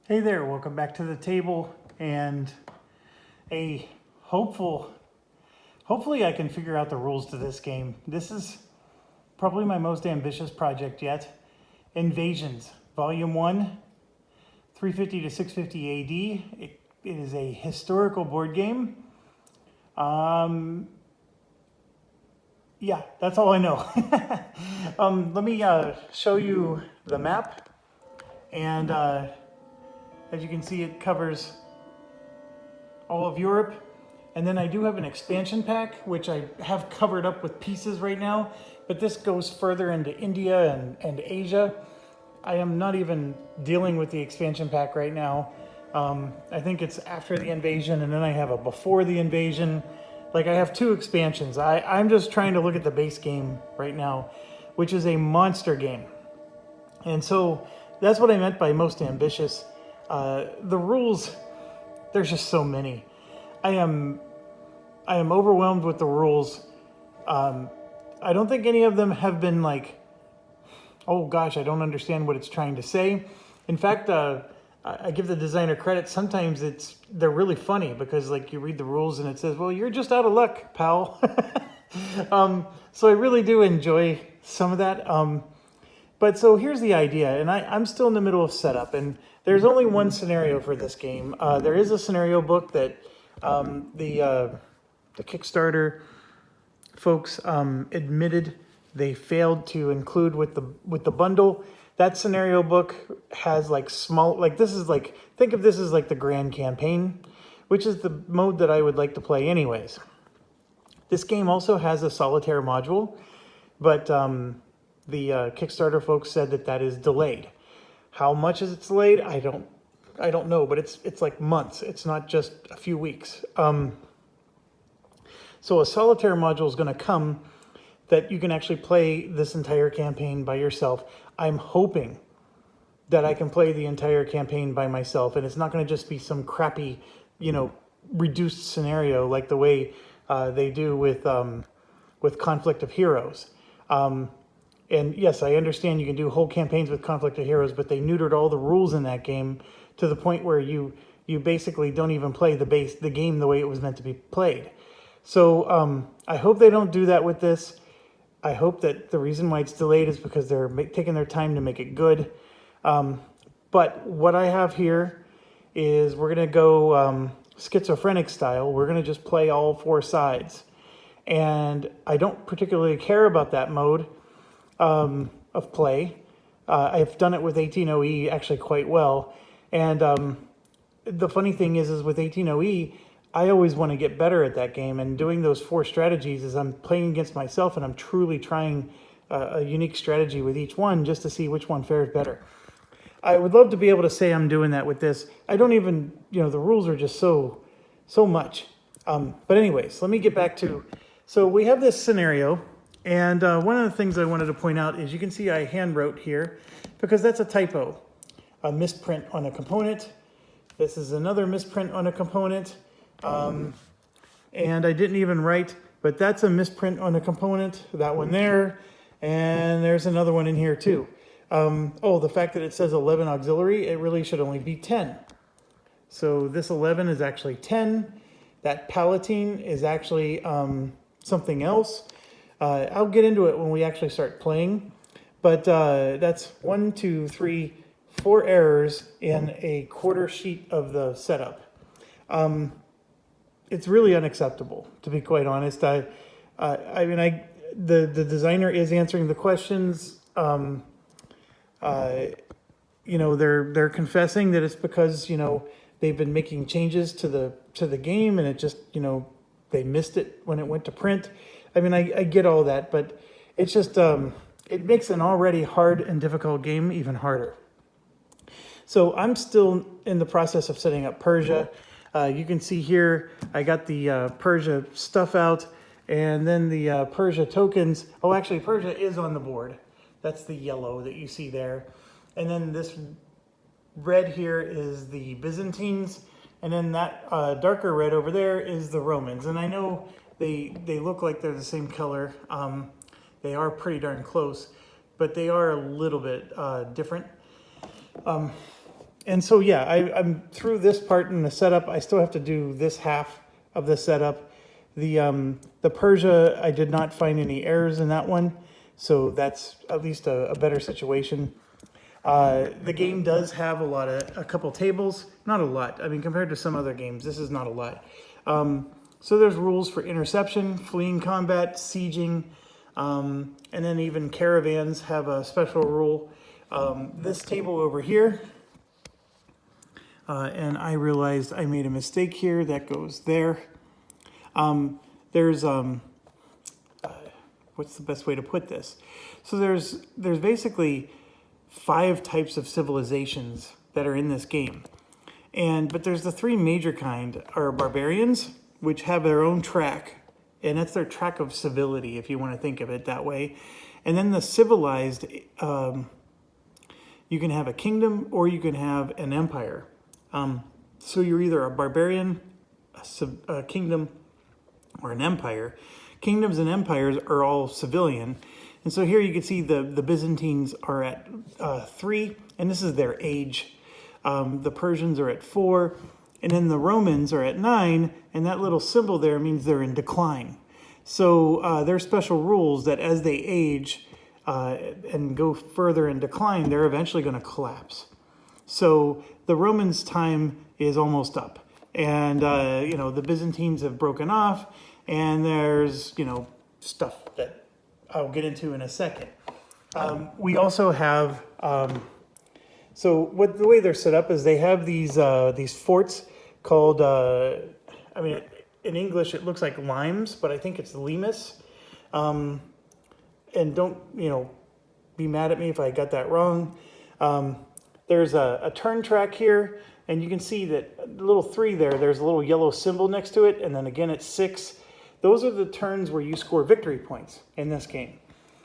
Hey there, welcome back to the table and a hopefully I can figure out the rules to this game. This is probably my most ambitious project yet. Invasions, Volume 1, 350 to 650 AD. It is a historical board game. Yeah, that's all I know. Let me show you the map. And as you can see, it covers all of Europe. And then I do have an expansion pack, which I have covered up with pieces right now, but this goes further into India and Asia. I am not even dealing with the expansion pack right now. I think it's after the invasion, and then I have a before the invasion. Like, I have two expansions. I'm just trying to look at the base game right now, which is a monster game. And so that's what I meant by most ambitious. The rules, there's just so many. I am overwhelmed with the rules. I don't think any of them have been like, oh gosh, I don't understand what it's trying to say. In fact, I give the designer credit. Sometimes they're really funny because, like, you read the rules and it says, well, you're just out of luck, pal. So I really do enjoy some of that. But so here's the idea, and I'm still in the middle of setup, and there's only one scenario for this game. There is a scenario book that the Kickstarter folks admitted they failed to include with the bundle. That scenario book has like small, like this is like, think of this as like the grand campaign, which is the mode that I would like to play anyways. This game also has a solitaire module, but the Kickstarter folks said that is delayed. How much is it delayed? I don't know, but it's like months. It's not just a few weeks. So a solitaire module is going to come that you can actually play this entire campaign by yourself. I'm hoping that I can play the entire campaign by myself, and it's not going to just be some crappy, reduced scenario like the way they do with Conflict of Heroes. And yes, I understand you can do whole campaigns with Conflict of Heroes, but they neutered all the rules in that game to the point where you basically don't even play the game the way it was meant to be played. So I hope they don't do that with this. I hope that the reason why it's delayed is because they're taking their time to make it good. But what I have here is we're going to go schizophrenic style. We're going to just play all four sides. And I don't particularly care about that mode of play. I've done it with 18OE actually quite well. And the funny thing is with 18OE, I always want to get better at that game, and doing those four strategies is I'm playing against myself and I'm truly trying a unique strategy with each one just to see which one fares better. I would love to be able to say I'm doing that with this. I don't even, the rules are just so much. But anyways, let me get back to, so we have this scenario, and one of the things I wanted to point out is you can see I hand wrote here because that's a typo, a misprint on a component. This is another misprint on a component. And I didn't even write, but that's a misprint on a component, that one there, and there's another one in here too. The fact that it says 11 auxiliary, it really should only be 10. So this 11 is actually 10. That Palatine is actually something else. I'll get into it when we actually start playing, but that's 1, 2, 3, 4 errors in a quarter sheet of the setup. It's really unacceptable, to be quite honest. The designer is answering the questions. They're confessing that it's because they've been making changes to the game, and it just they missed it when it went to print. I get all that, but it's just it makes an already hard and difficult game even harder. So I'm still in the process of setting up Persia. You can see here, I got the Persia stuff out, and then the Persia tokens. Oh, actually, Persia is on the board. That's the yellow that you see there. And then this red here is the Byzantines, and then that darker red over there is the Romans. And I know they look like they're the same color. They are pretty darn close, but they are a little bit different. And so, yeah, I'm through this part in the setup. I still have to do this half of the setup. The Persia, I did not find any errors in that one, so that's at least a better situation. The game does have a couple tables, not a lot. I mean, compared to some other games, this is not a lot. So there's rules for interception, fleeing combat, sieging, and then even caravans have a special rule. This table over here, and I realized I made a mistake here. That goes there. There's what's the best way to put this? So there's basically 5 types of civilizations that are in this game, but there's the 3 major kind are barbarians, which have their own track, and that's their track of civility, if you want to think of it that way. And then the civilized, you can have a kingdom or you can have an empire. So you're either a barbarian, a kingdom, or an empire. Kingdoms and empires are all civilian. And so here you can see the Byzantines are at 3, and this is their age. The Persians are at 4, and then the Romans are at 9, and that little symbol there means they're in decline. So there are special rules that as they age and go further in decline, they're eventually going to collapse. So the Romans' time is almost up, and the Byzantines have broken off, and there's stuff that I'll get into in a second. We also have the way they're set up is they have these forts called in English it looks like limes, but I think it's limes. And don't be mad at me if I got that wrong. There's a turn track here, and you can see that the little 3 there's a little yellow symbol next to it, and then again it's 6. Those are the turns where you score victory points in this game.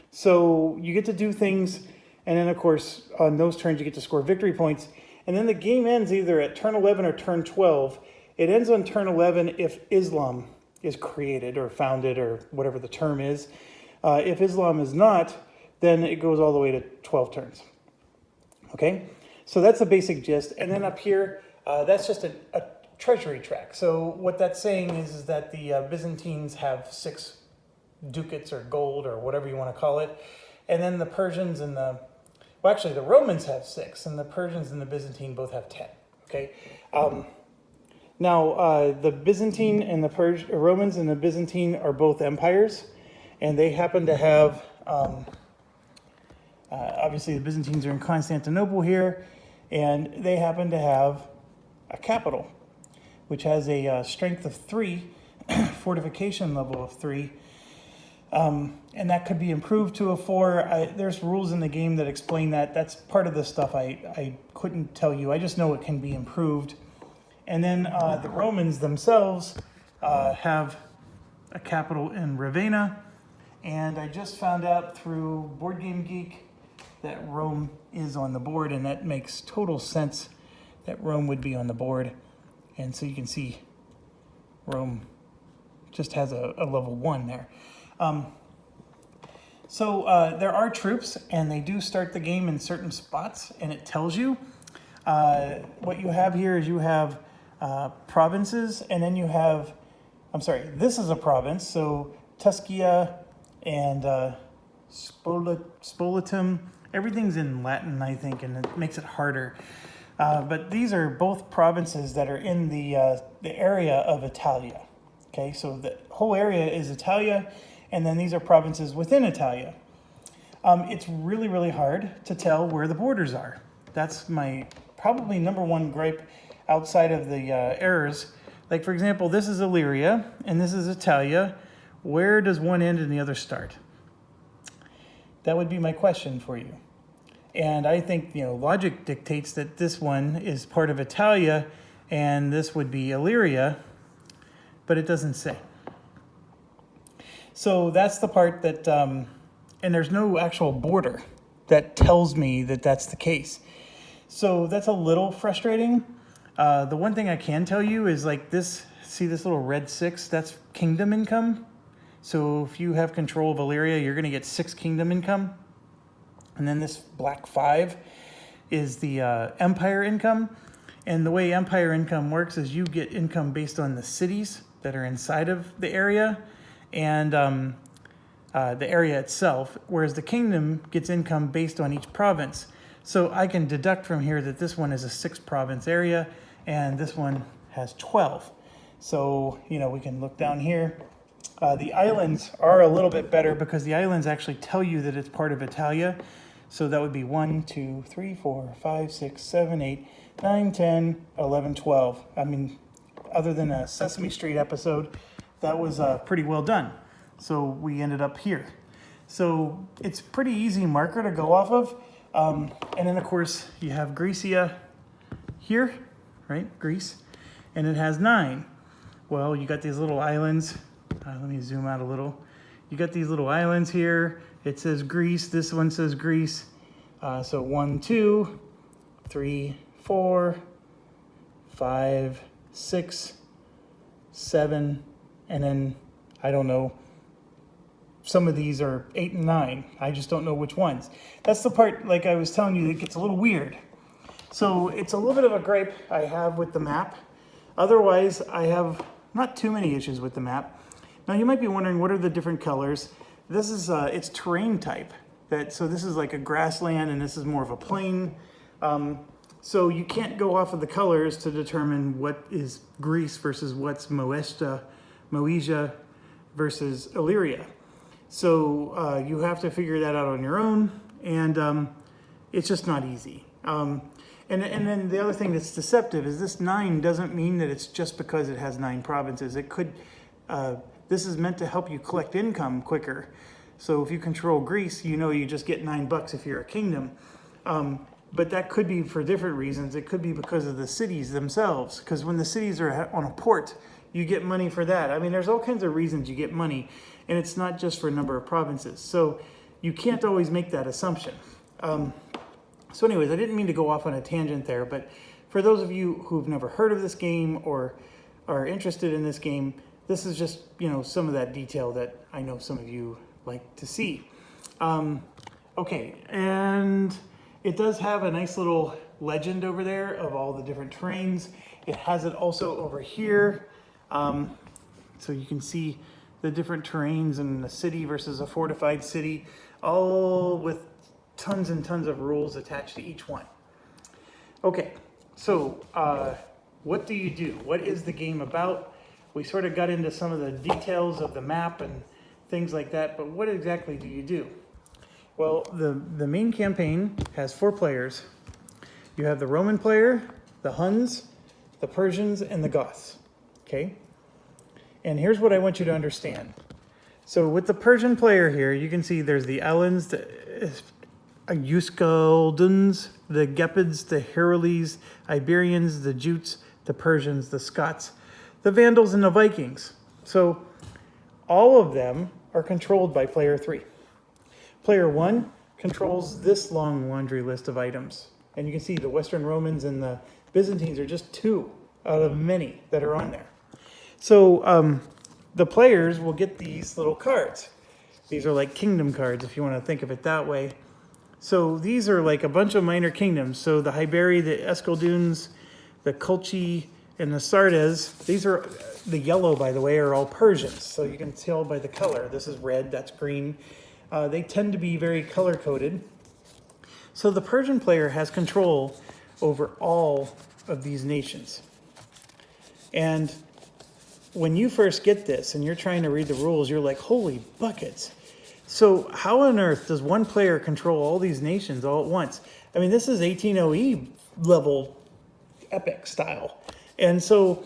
So you get to do things, and then of course on those turns you get to score victory points, and then the game ends either at turn 11 or turn 12. It ends on turn 11 if Islam is created or founded or whatever the term is. If Islam is not, then it goes all the way to 12 turns. Okay, so that's the basic gist. And then up here, that's just a treasury track. So what that's saying is that the Byzantines have 6 ducats or gold or whatever you want to call it. And then the Persians and the Romans have 6, and the Persians and the Byzantine both have 10. Okay. Now, the Byzantine and the Romans and the Byzantine are both empires, and they happen to have, obviously the Byzantines are in Constantinople here, and they happen to have a capital, which has a strength of 3, fortification level of 3, and that could be improved to a 4. There's rules in the game that explain that. That's part of the stuff I couldn't tell you. I just know it can be improved. And then the Romans themselves have a capital in Ravenna. And I just found out through Board Game Geek that Rome is on the board, and that makes total sense that Rome would be on the board. And so you can see Rome just has a level 1 there. So there are troops, and they do start the game in certain spots, and it tells you. What you have here is you have provinces, and then you have, this is a province, so Tuscia and Spoletum, everything's in Latin, I think, and it makes it harder. But these are both provinces that are in the area of Italia. Okay, so the whole area is Italia, and then these are provinces within Italia. It's really, really hard to tell where the borders are. That's my probably number 1 gripe outside of the errors. Like, for example, this is Illyria, and this is Italia. Where does one end and the other start? That would be my question for you. And I think, logic dictates that this one is part of Italia, and this would be Illyria, but it doesn't say. So that's the part that, and there's no actual border that tells me that that's the case. So that's a little frustrating. The one thing I can tell you is like this, see this little red 6, that's kingdom income. So if you have control of Illyria, you're going to get 6 kingdom income. And then this black 5, is the empire income. And the way empire income works is you get income based on the cities that are inside of the area and the area itself, whereas the kingdom gets income based on each province. So I can deduct from here that this one is a 6-province area and this one has 12. So, you know, we can look down here. The islands are a little bit better because the islands actually tell you that it's part of Italia. So that would be 1, 2, 3, 4, 5, 6, 7, 8, 9, 10, 11, 12. I mean, other than a Sesame Street episode, that was pretty well done. So we ended up here. So it's pretty easy marker to go off of. And then of course you have Grecia here, right? Greece. And it has 9. Well, you got these little islands. Let me zoom out a little. You got these little islands here. It says Greece. This one says Greece. So 1, 2, 3, 4, 5, 6, 7, and then I don't know. Some of these are 8 and 9. I just don't know which ones. That's the part, like I was telling you, that gets a little weird. So it's a little bit of a gripe I have with the map. Otherwise, I have not too many issues with the map. Now you might be wondering, what are the different colors? This is it's terrain type. So this is like a grassland, and this is more of a plain. So you can't go off of the colors to determine what is Greece versus what's Moesia versus Illyria. So you have to figure that out on your own, and it's just not easy. And then the other thing that's deceptive is this 9 doesn't mean that it's just because it has 9 provinces. It could, this is meant to help you collect income quicker. So if you control Greece, you know you just get $9 if you're a kingdom. But that could be for different reasons. It could be because of the cities themselves. Because when the cities are on a port, you get money for that. I mean, there's all kinds of reasons you get money. And it's not just for a number of provinces. So you can't always make that assumption. So anyways, I didn't mean to go off on a tangent there. But for those of you who've never heard of this game or are interested in this game, this is just, you know, some of that detail that I know some of you like to see. Okay, and it does have a nice little legend over there of all the different terrains. It has it also over here. So you can see the different terrains in a city versus a fortified city, all with tons and tons of rules attached to each one. Okay, so what do you do? What is the game about? We sort of got into some of the details of the map and things like that, but what exactly do you do? Well, the main campaign has 4 players. You have the Roman player, the Huns, the Persians, and the Goths, okay? And here's what I want you to understand. So with the Persian player here, you can see there's the Alans, the Euskalduns, the Gepids, the Herules, Iberians, the Jutes, the Persians, the Scots, the Vandals, and the Vikings. So all of them are controlled by player 3. Player 1 controls this long laundry list of items. And you can see the Western Romans and the Byzantines are just 2 out of many that are on there. So the players will get these little cards. These are like kingdom cards, if you want to think of it that way. So these are like a bunch of minor kingdoms. So the Hyberi, the Eskalduns, the Colchi, and the Sardes, these are, the yellow, by the way, are all Persians. So you can tell by the color. This is red, that's green. They tend to be very color-coded. So the Persian player has control over all of these nations. And when you first get this and you're trying to read the rules, you're like, holy buckets. So how on earth does one player control all these nations all at once? I mean, this is 18OE level epic style. And so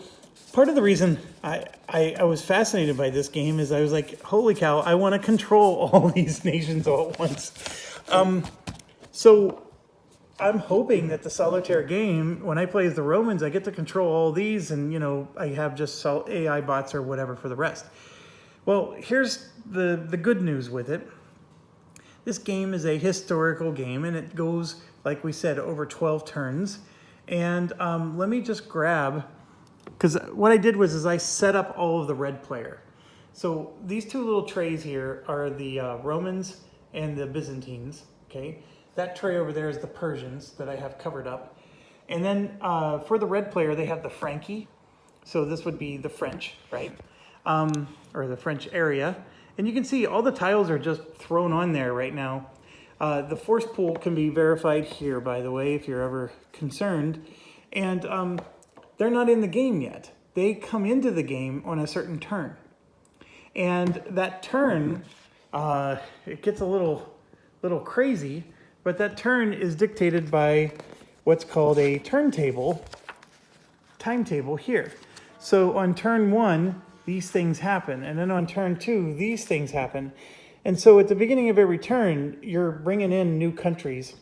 part of the reason I was fascinated by this game is I was like, holy cow, I want to control all these nations all at once. So I'm hoping that the solitaire game, when I play as the Romans, I get to control all these and, you know, I have just AI bots or whatever for the rest. Well, here's the good news with it. This game is a historical game and it goes, like we said, over 12 turns. And let me just grab, because what I did was I set up all of the red player. So these 2 little trays here are the Romans and the Byzantines, okay? that tray over there is the Persians that I have covered up. And then for the red player, they have the Frankie. So this would be the French, right? Or the French area. And you can see all the tiles are just thrown on there right now. The force pool can be verified here, by the way, if you're ever concerned. And they're not in the game yet. They come into the game on a certain turn. And that turn, it gets a little crazy, but that turn is dictated by what's called a timetable here. So on turn 1, these things happen, and then on turn 2, these things happen. And so at the beginning of every turn, you're bringing in new countries.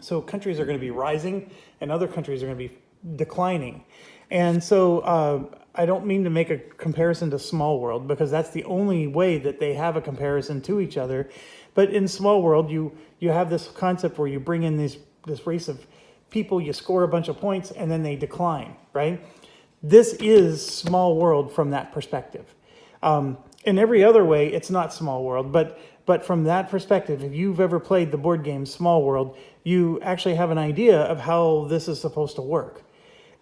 So countries are going to be rising, and other countries are going to be declining. And so I don't mean to make a comparison to Small World, because that's the only way that they have a comparison to each other. But in Small World, you have this concept where you bring in this race of people, you score a bunch of points, and then they decline, right? This is Small World from that perspective. In every other way, it's not Small World, but from that perspective, if you've ever played the board game Small World, you actually have an idea of how this is supposed to work.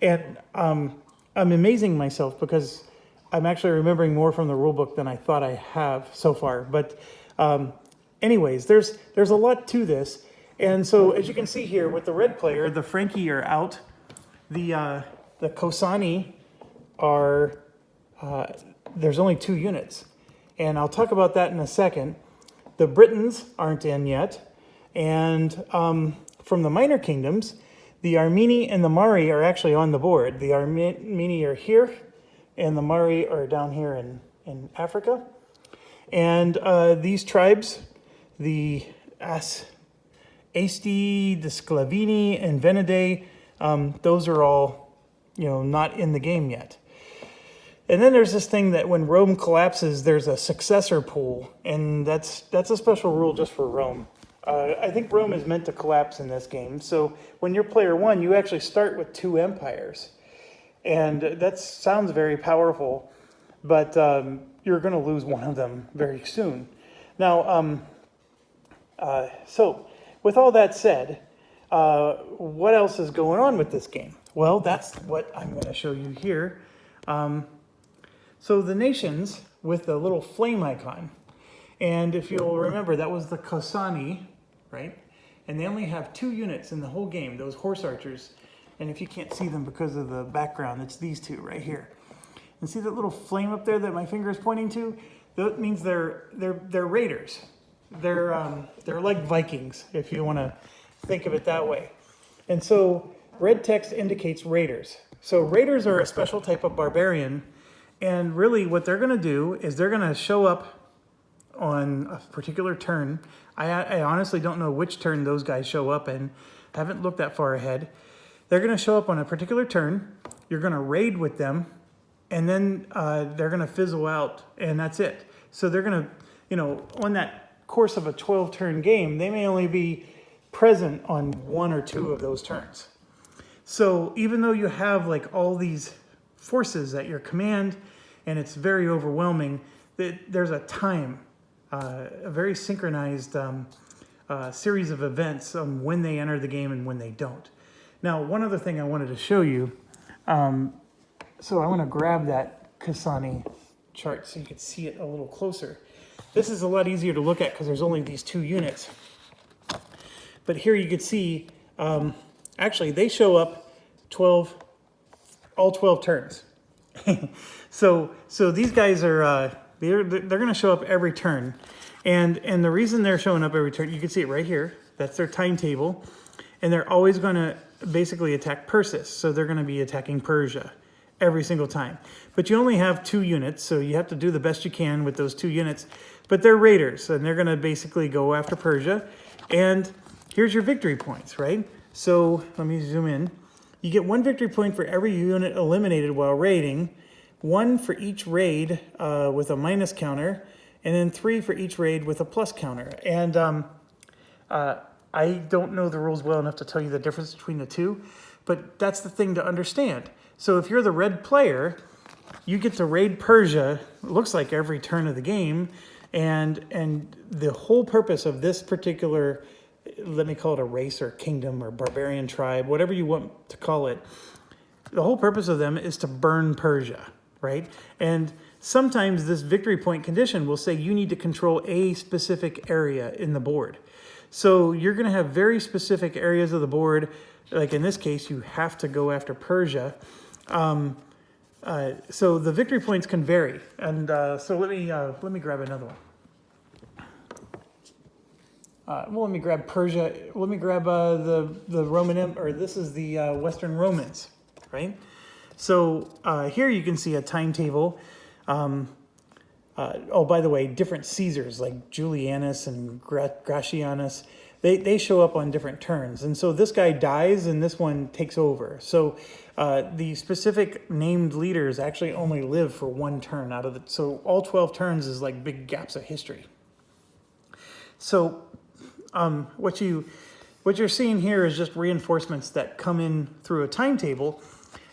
And I'm amazing myself because I'm actually remembering more from the rule book than I thought I have so far. But anyways, there's a lot to this. And so as you can see here with the red player, the Frankie are out. The Kosani are, there's only 2 units. And I'll talk about that in a second. The Britons aren't in yet. And from the minor kingdoms, the Armeni and the Mari are actually on the board. The Armeni are here, and the Mari are down here in Africa. And these tribes, the Asti, the Sclavini, and Venedidae, those are all, not in the game yet. And then there's this thing that when Rome collapses, there's a successor pool, and that's a special rule just for Rome. I think Rome is meant to collapse in this game. So when you're player 1, you actually start with 2 empires. And that sounds very powerful, but you're going to lose one of them very soon. Now, so with all that said, what else is going on with this game? Well, that's what I'm going to show you here. So the nations with the little flame icon, and if you'll remember, that was the Kosani, right? And they only have 2 units in the whole game, those horse archers. And if you can't see them because of the background, it's these 2 right here. And see that little flame up there that my finger is pointing to? That means they're raiders. They're like Vikings, if you want to think of it that way. And so red text indicates raiders. So raiders are a special type of barbarian. And really what they're going to do is they're going to show up on a particular turn. I honestly don't know which turn those guys show up in. I haven't looked that far ahead. They're going to show up on a particular turn. You're going to raid with them. And then they're going to fizzle out. And that's it. So they're going to, on that course of a 12-turn game, they may only be present on 1 or 2 of those turns. So even though you have like all these forces at your command, and it's very overwhelming, there's a time, a very synchronized series of events when they enter the game and when they don't. Now, one other thing I wanted to show you, so I want to grab that Kasani chart so you can see it a little closer. This is a lot easier to look at because there's only these 2 units. But here you can see, actually they show up all 12 turns. so these guys are they're going to show up every turn, and the reason they're showing up every turn, you can see it right here. That's their timetable, and they're always going to basically attack Persis. So they're going to be attacking Persia every single time. But you only have 2 units, so you have to do the best you can with those 2 units. But they're raiders, and they're going to basically go after Persia. And here's your victory points, right? So let me zoom in. You get 1 victory point for every unit eliminated while raiding, 1 for each raid with a minus counter, and then 3 for each raid with a plus counter. And I don't know the rules well enough to tell you the difference between the 2, but that's the thing to understand. So if you're the red player, you get to raid Persia, it looks like every turn of the game, and the whole purpose of this particular let me call it a race or kingdom or barbarian tribe, whatever you want to call it. The whole purpose of them is to burn Persia, right? And sometimes this victory point condition will say you need to control a specific area in the board. So you're going to have very specific areas of the board. Like in this case, you have to go after Persia. So the victory points can vary. And so let me grab another one. Well, let me grab Persia. Let me grab the Roman Empire. This is the Western Romans, right? So here you can see a timetable. Oh, by the way, different Caesars like Julianus and Gratianus, they show up on different turns. And so this guy dies and this one takes over. So the specific named leaders actually only live for one turn out of the, so all 12 turns is like big gaps of history. So what you're seeing here is just reinforcements that come in through a timetable.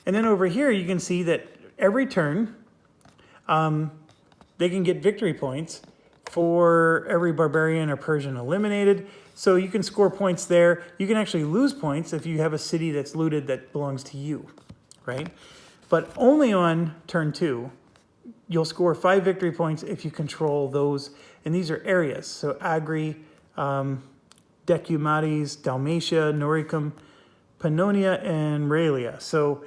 And then over here, you can see that every turn, they can get victory points for every barbarian or Persian eliminated. So you can score points there. You can actually lose points if you have a city that's looted that belongs to you, right? But only on turn 2, you'll score 5 victory points if you control those. And these are areas. So Agri, Decumates, Dalmatia, Noricum, Pannonia, and Raelia. So,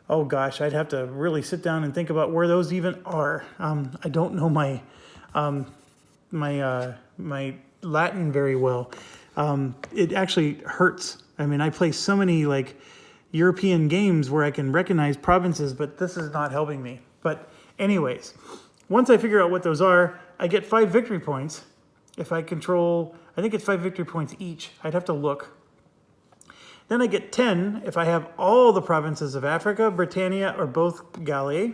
oh gosh, I'd have to really sit down and think about where those even are. I don't know my my Latin very well. It actually hurts. I mean, I play so many like European games where I can recognize provinces, but this is not helping me. But anyways, once I figure out what those are, I get 5 victory points. If I control, I think it's 5 victory points each. I'd have to look. Then I get 10 if I have all the provinces of Africa, Britannia, or both Gallia.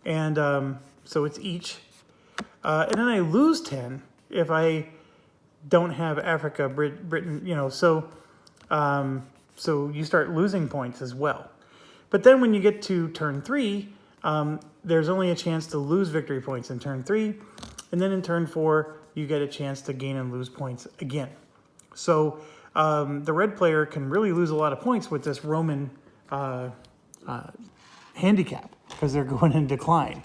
And so it's each. And then I lose 10 if I don't have Africa, Britain, you know, so you start losing points as well. But then when you get to turn 3, there's only a chance to lose victory points in turn 3. And then in turn 4, you get a chance to gain and lose points again. So the red player can really lose a lot of points with this Roman handicap because they're going in decline.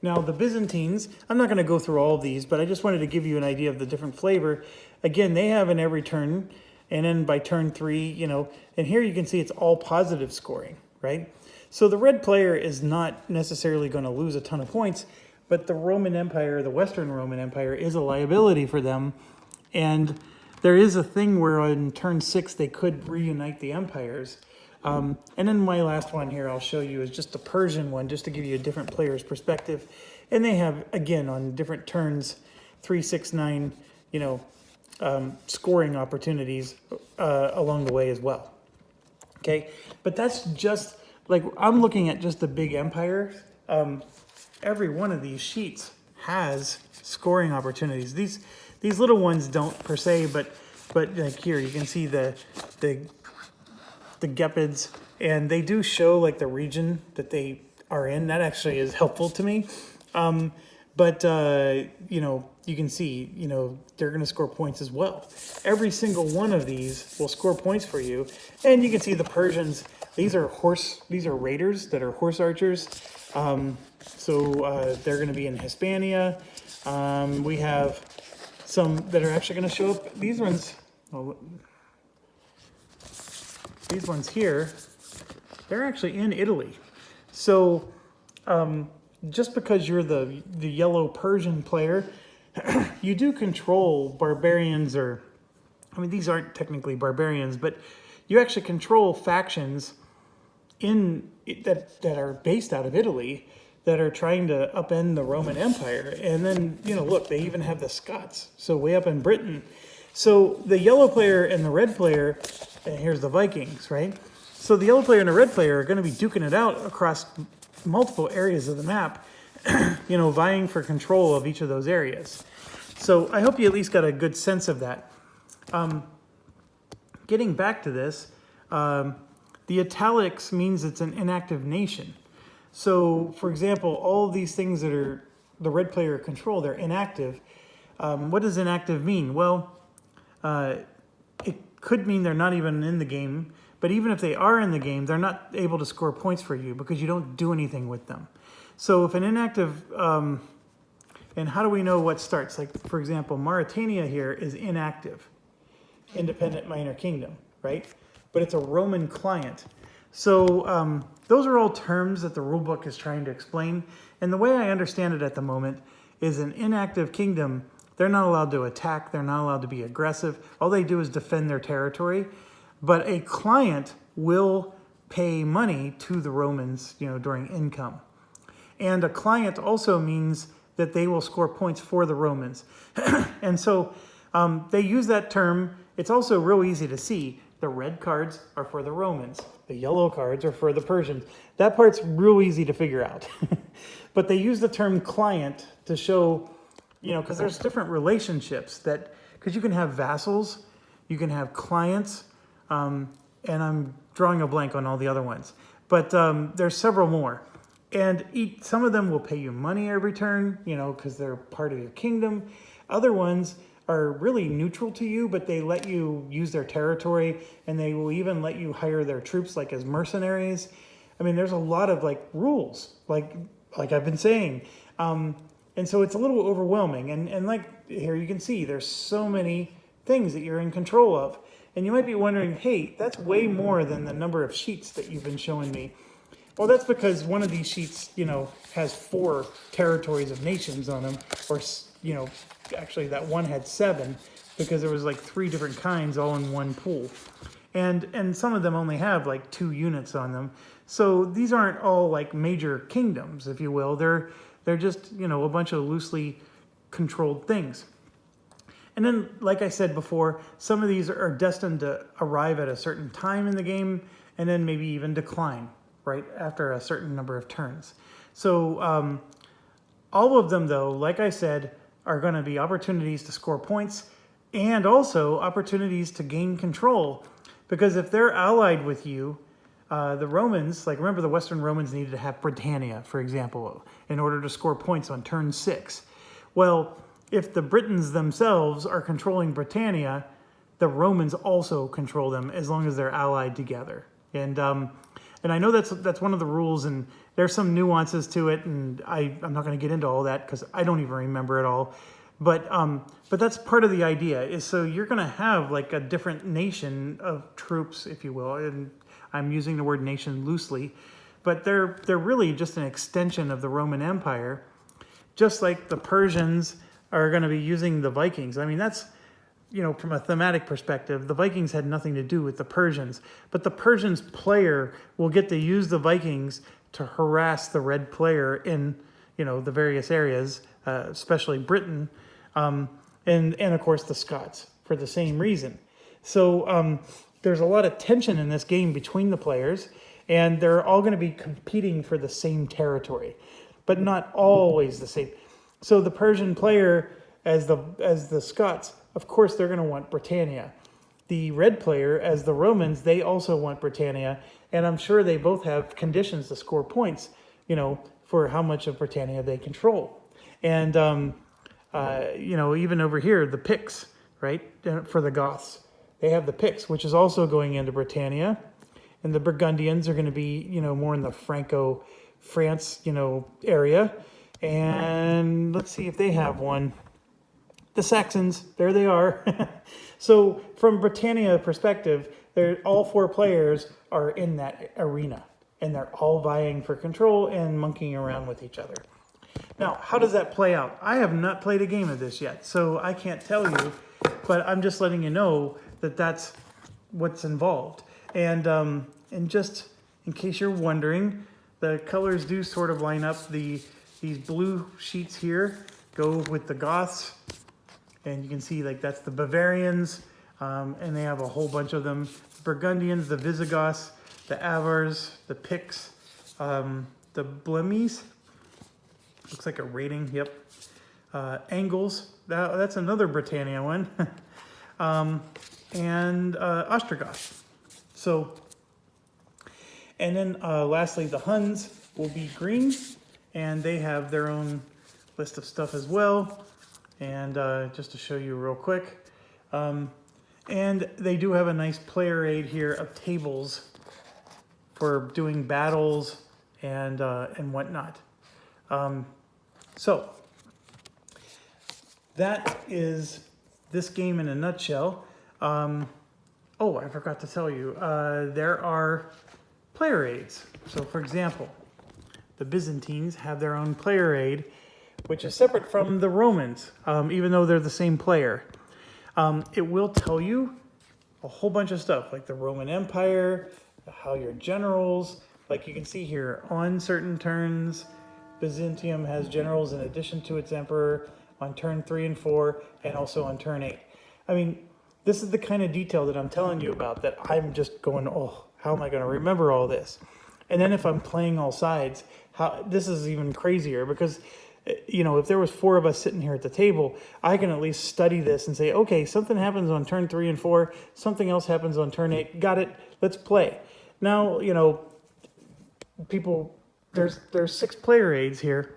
Now the Byzantines, I'm not going to go through all of these, but I just wanted to give you an idea of the different flavor. Again, they have in every turn, and then by turn 3, you know, and here you can see it's all positive scoring, right? So the red player is not necessarily going to lose a ton of points, but the Roman Empire, the Western Roman Empire, is a liability for them. And there is a thing where on turn 6, they could reunite the empires. And then my last one here I'll show you is just the Persian one, just to give you a different player's perspective. And they have, again, on different turns, 3, 6, 9, you know, scoring opportunities along the way as well. Okay, but that's just, like, I'm looking at just the big empires. Every one of these sheets has scoring opportunities. These little ones don't per se, but like here you can see the Gepids, and they do show like the region that they are in. That actually is helpful to me. But you know, you can see, you know, they're going to score points as well. Every single one of these will score points for you. And you can see the Persians, these are raiders that are horse archers. So they're going to be in Hispania. We have some that are actually going to show up. These ones, well, these ones here, they're actually in Italy. So just because you're the yellow Persian player, you do control barbarians, or, I mean, these aren't technically barbarians, but you actually control factions that are based out of Italy that are trying to upend the Roman Empire. And then, you know, look, they even have the Scots, so way up in Britain. So the yellow player and the red player, and here's the Vikings, right? So the yellow player and the red player are going to be duking it out across multiple areas of the map, you know, vying for control of each of those areas. So I hope you at least got a good sense of that. Getting back to this, the italics means it's an inactive nation. So, for example, all of these things that are the red player control, they're inactive. What does inactive mean? Well, it could mean they're not even in the game. But even if they are in the game, they're not able to score points for you because you don't do anything with them. So if an inactive, and how do we know what starts? Like, for example, Mauritania here is inactive, independent minor kingdom, right? But it's a Roman client. So those are all terms that the rulebook is trying to explain. And the way I understand it at the moment is an inactive kingdom, they're not allowed to attack, they're not allowed to be aggressive. All they do is defend their territory. But a client will pay money to the Romans, during income. And a client also means that they will score points for the Romans. And so they use that term. It's also real easy to see. The red cards are for the Romans. The yellow cards are for the Persians. That part's real easy to figure out. But they use the term client to show, because there's different relationships because you can have vassals, you can have clients, and I'm drawing a blank on all the other ones. But there's several more. And some of them will pay you money every turn, because they're part of your kingdom. Other ones are really neutral to you, but they let you use their territory, and they will even let you hire their troops like as mercenaries. I mean, there's a lot of rules, like I've been saying. And so it's a little overwhelming. And like here you can see, there's so many things that you're in control of. And you might be wondering, hey, that's way more than the number of sheets that you've been showing me. Well, that's because one of these sheets, has 4 territories of nations on them, or, actually that one had 7 because there was 3 different kinds all in one pool. And some of them only have 2 units on them. So these aren't all major kingdoms, if you will. They're just, a bunch of loosely controlled things. And then, like I said before, some of these are destined to arrive at a certain time in the game and then maybe even decline right after a certain number of turns. So all of them, though, like I said, are going to be opportunities to score points and also opportunities to gain control. Because if they're allied with you, the Romans, remember the Western Romans needed to have Britannia, for example, in order to score points on turn 6. Well, if the Britons themselves are controlling Britannia, the Romans also control them as long as they're allied together. And I know that's one of the rules, and there's some nuances to it, and I'm not going to get into all that because I don't even remember it all. But that's part of the idea, is so you're going to have a different nation of troops, if you will, and I'm using the word nation loosely, but they're really just an extension of the Roman Empire, just like the Persians are going to be using the Vikings. I mean, that's, from a thematic perspective, the Vikings had nothing to do with the Persians, but the Persians player will get to use the Vikings to harass the red player in, the various areas, especially Britain, and of course the Scots for the same reason. So there's a lot of tension in this game between the players, and they're all going to be competing for the same territory, but not always the same. So the Persian player, as the Scots, of course they're going to want Britannia. The red player, as the Romans, they also want Britannia, and I'm sure they both have conditions to score points, for how much of Britannia they control. And even over here, the Picts, right, for the Goths, they have the Picts, which is also going into Britannia, and the Burgundians are going to be, more in the Franco-France, area. And let's see if they have one. The Saxons, there they are. So from Britannia perspective, all 4 players are in that arena, and they're all vying for control and monkeying around with each other. Now, how does that play out? I have not played a game of this yet, so I can't tell you, but I'm just letting you know that that's what's involved. And just in case you're wondering, the colors do sort of line up. These blue sheets here go with the Goths, and you can see that's the Bavarians, and they have a whole bunch of them. The Burgundians, the Visigoths, the Avars, the Picts, the Blemies. Looks like a rating, yep. Angles, that's another Britannia one. And Ostrogoth. So, and then lastly, the Huns will be green, and they have their own list of stuff as well. And just to show you real quick, And they do have a nice player aid here of tables for doing battles and whatnot. So that is this game in a nutshell. Oh, I forgot to tell you, there are player aids. So for example, the Byzantines have their own player aid, which is separate from the Romans, even though they're the same player. It will tell you a whole bunch of stuff, like the Roman Empire, how your generals, like you can see here, on certain turns, Byzantium has generals in addition to its emperor on turn 3 and 4, and also on turn 8. I mean, this is the kind of detail that I'm telling you about that I'm just going, oh, how am I going to remember all this? And then if I'm playing all sides, this is even crazier because, you know, if there was 4 of us sitting here at the table, I can at least study this and say, okay, something happens on turn 3 and 4, something else happens on turn 8. Got it. Let's play. Now, you know, people, there's 6 player aids here,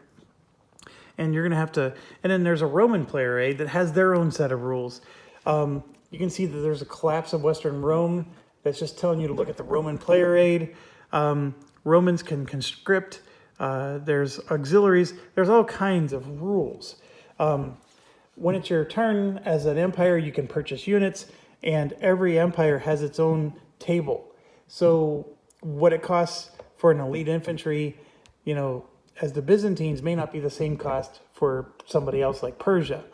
and you're going to have to, and then there's a Roman player aid that has their own set of rules. You can see that there's a collapse of Western Rome that's just telling you to look at the Roman player aid. Romans can conscript. There's auxiliaries. There's all kinds of rules. When it's your turn as an empire, you can purchase units, and every empire has its own table. So what it costs for an elite infantry, you know, as the Byzantines may not be the same cost for somebody else like Persia.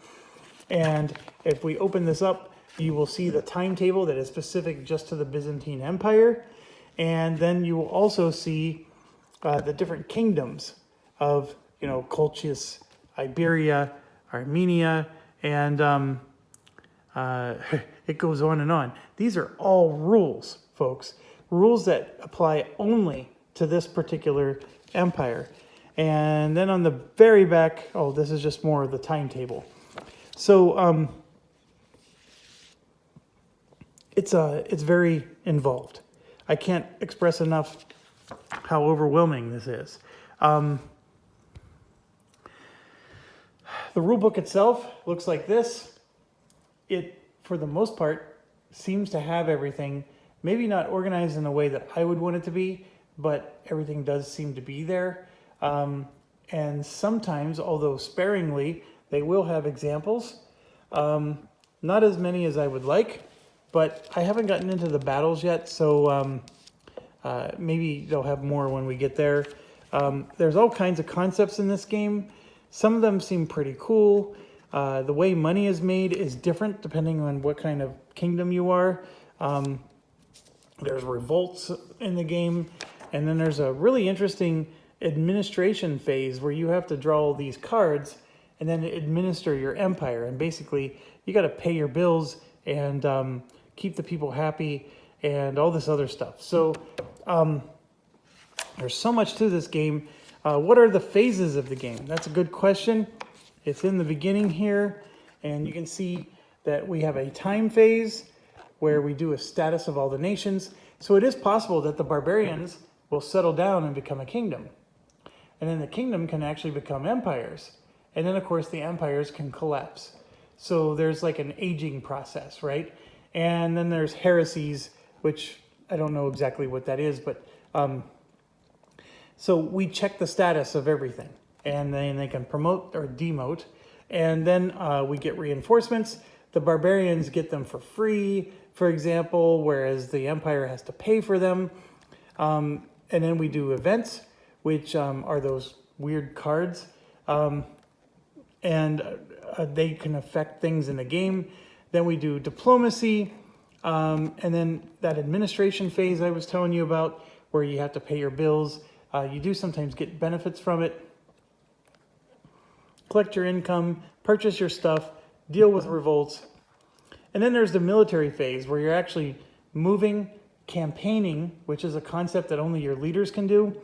And if we open this up, you will see the timetable that is specific just to the Byzantine Empire. And then you will also see the different kingdoms of, you know, Colchis, Iberia, Armenia, and it goes on and on. These are all rules, folks. Rules that apply only to this particular empire. And then on the very back, oh, this is just more of the timetable. So it's very involved. I can't express enough how overwhelming this is. The rule book itself looks like this. It, for the most part, seems to have everything, maybe not organized in a way that I would want it to be, but everything does seem to be there. And sometimes, although sparingly, they will have examples. Not as many as I would like, but I haven't gotten into the battles yet, so maybe they'll have more when we get there. There's all kinds of concepts in this game. Some of them seem pretty cool. The way money is made is different depending on what kind of kingdom you are. There's revolts in the game, and then there's a really interesting administration phase where you have to draw all these cards and then administer your empire. And basically, you got to pay your bills and keep the people happy and all this other stuff. So there's so much to this game. What are the phases of the game? That's a good question. It's in the beginning here, and you can see that we have a time phase where we do a status of all the nations. So it is possible that the barbarians will settle down and become a kingdom. And then the kingdom can actually become empires. And then, of course, the empires can collapse. So there's like an aging process, right? And then there's heresies, which I don't know exactly what that is, but so we check the status of everything. And then they can promote or demote. And then we get reinforcements. The barbarians get them for free, for example, whereas the empire has to pay for them. And then we do events, which are those weird cards. And they can affect things in the game. Then we do diplomacy. And then that administration phase I was telling you about, where you have to pay your bills. You do sometimes get benefits from it. Collect your income, purchase your stuff, deal with revolts. And then there's the military phase, where you're actually moving, campaigning, which is a concept that only your leaders can do.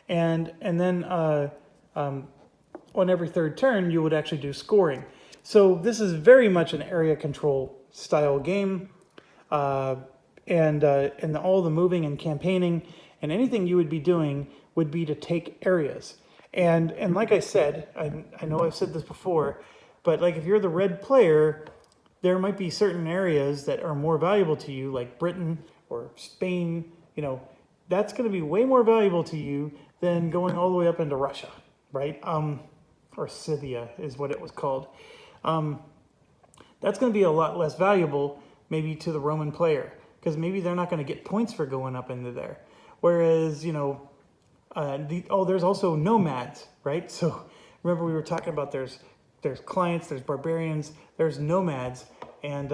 And then on every third turn, you would actually do scoring. So this is very much an area control style game. And all the moving and campaigning and anything you would be doing would be to take areas. And like I said, I know I've said this before, but like if you're the red player, there might be certain areas that are more valuable to you, like Britain or Spain. You know, that's going to be way more valuable to you than going all the way up into Russia, right? Or Scythia is what it was called. That's going to be a lot less valuable maybe to the Roman player, because maybe they're not going to get points for going up into there. Whereas, you know, there's also nomads, right? So remember we were talking about there's clients, there's barbarians, there's nomads, and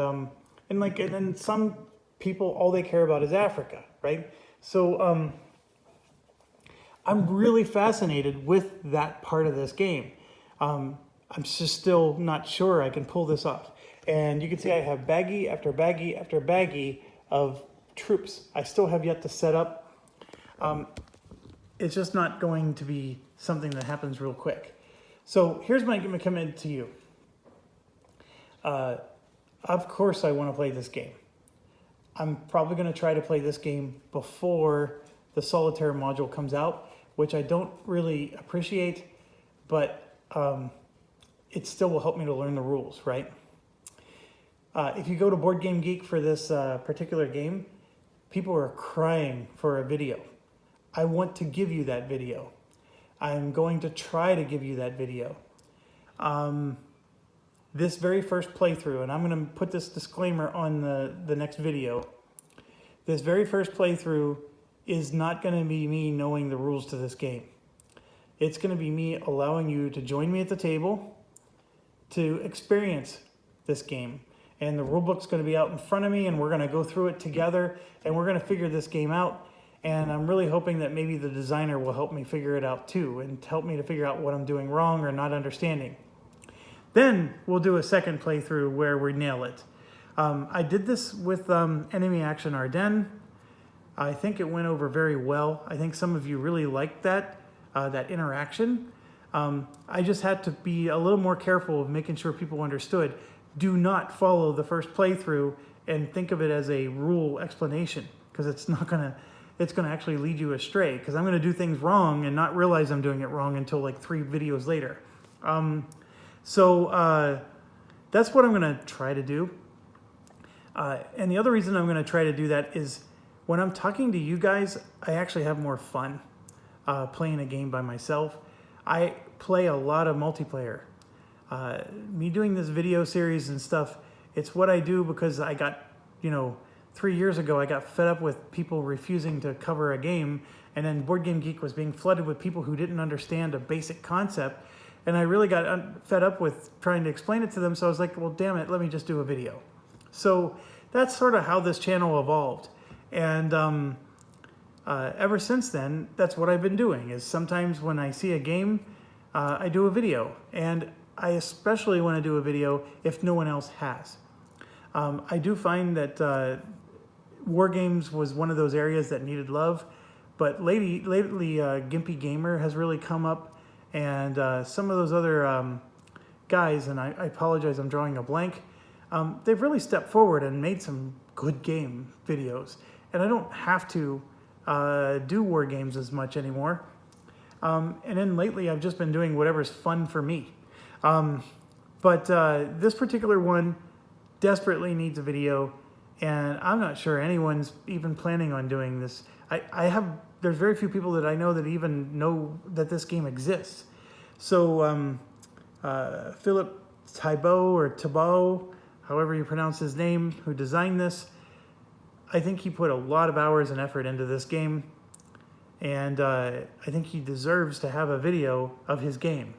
then some people, all they care about is Africa, right? So I'm really fascinated with that part of this game. I'm just still not sure I can pull this off. And you can see I have baggie after baggie after baggie of troops I still have yet to set up. It's just not going to be something that happens real quick. So here's my commitment to you. Of course I want to play this game. I'm probably going to try to play this game before the solitaire module comes out, which I don't really appreciate, but it still will help me to learn the rules, right? If you go to Board Game Geek for this particular game, people are crying for a video. I want to give you that video. I'm going to try to give you that video. This very first playthrough, and I'm going to put this disclaimer on the next video. This very first playthrough is not going to be me knowing the rules to this game. It's going to be me allowing you to join me at the table to experience this game. And the rule book's going to be out in front of me, and we're going to go through it together, and we're going to figure this game out. And I'm really hoping that maybe the designer will help me figure it out too, and help me to figure out what I'm doing wrong or not understanding. Then we'll do a second playthrough where we nail it. I did this with Enemy Action Ardennes. I think it went over very well. I think some of you really liked that interaction. I just had to be a little more careful of making sure people understood. Do not follow the first playthrough and think of it as a rule explanation, because it's going to actually lead you astray, because I'm going to do things wrong and not realize I'm doing it wrong until like 3 videos later. So that's what I'm going to try to do. And the other reason I'm going to try to do that is when I'm talking to you guys, I actually have more fun playing a game by myself. I play a lot of multiplayer. Me doing this video series and stuff, it's what I do because I got, 3 years ago, I got fed up with people refusing to cover a game, and then Board Game Geek was being flooded with people who didn't understand a basic concept, and I really got fed up with trying to explain it to them, so I was like, well, damn it, let me just do a video. So that's sort of how this channel evolved, and ever since then, that's what I've been doing, is sometimes when I see a game, I do a video, and I especially want to do a video if no one else has. I do find that War Games was one of those areas that needed love, but lately Gimpy Gamer has really come up, and some of those other guys, and I apologize, I'm drawing a blank, they've really stepped forward and made some good game videos, and I don't have to do War Games as much anymore. And then lately I've just been doing whatever's fun for me. But this particular one desperately needs a video, and I'm not sure anyone's even planning on doing this. There's very few people that I know that even know that this game exists. So Philip Thibault, however you pronounce his name, who designed this, I think he put a lot of hours and effort into this game, and I think he deserves to have a video of his game.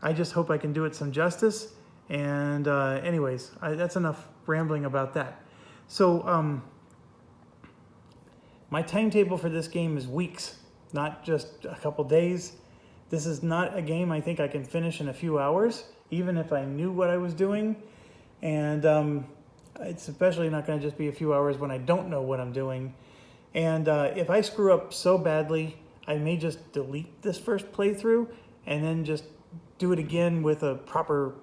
I just hope I can do it some justice. And anyways, that's enough rambling about that. So my timetable for this game is weeks, not just a couple days. This is not a game I think I can finish in a few hours, even if I knew what I was doing. And it's especially not going to just be a few hours when I don't know what I'm doing. And if I screw up so badly, I may just delete this first playthrough and then just do it again with a proper,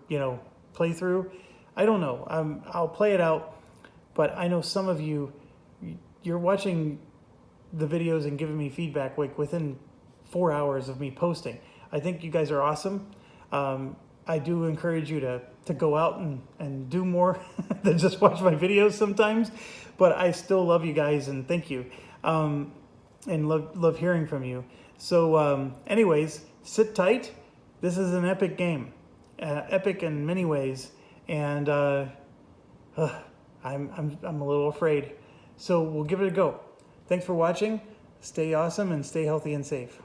playthrough. I don't know. I'll play it out, but I know some of you're watching the videos and giving me feedback like within 4 hours of me posting. I think you guys are awesome. I do encourage you to to go out and do more than just watch my videos sometimes. But I still love you guys and thank you. And love hearing from you. So anyways, sit tight. This is an epic game. Epic in many ways. And I'm a little afraid. So we'll give it a go. Thanks for watching. Stay awesome and stay healthy and safe.